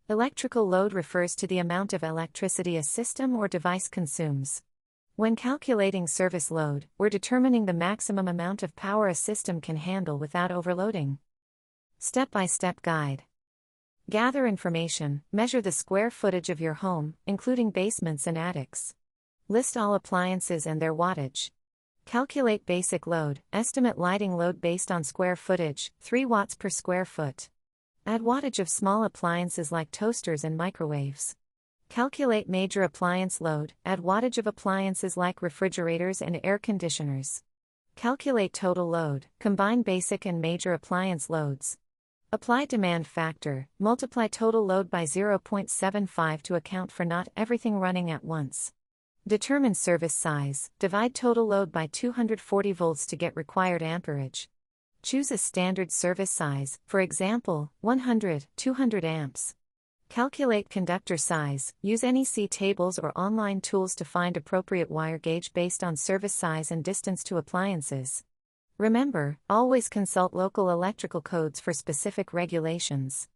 Electrical load refers to the amount of electricity a system or device consumes. When calculating service load, we're determining the maximum amount of power a system can handle without overloading. Step-by-step guide. Gather information, measure the square footage of your home, including basements and attics. List all appliances and their wattage. Calculate basic load, estimate lighting load based on square footage, 3 watts per square foot. Add wattage of small appliances like toasters and microwaves. Calculate major appliance load, add wattage of appliances like refrigerators and air conditioners. Calculate total load, combine basic and major appliance loads. Apply demand factor, multiply total load by 0.75 to account for not everything running at once. Determine service size, divide total load by 240 volts to get required amperage. Choose a standard service size, for example, 100, 200 amps. Calculate conductor size, use NEC tables or online tools to find appropriate wire gauge based on service size and distance to appliances. Remember, always consult local electrical codes for specific regulations.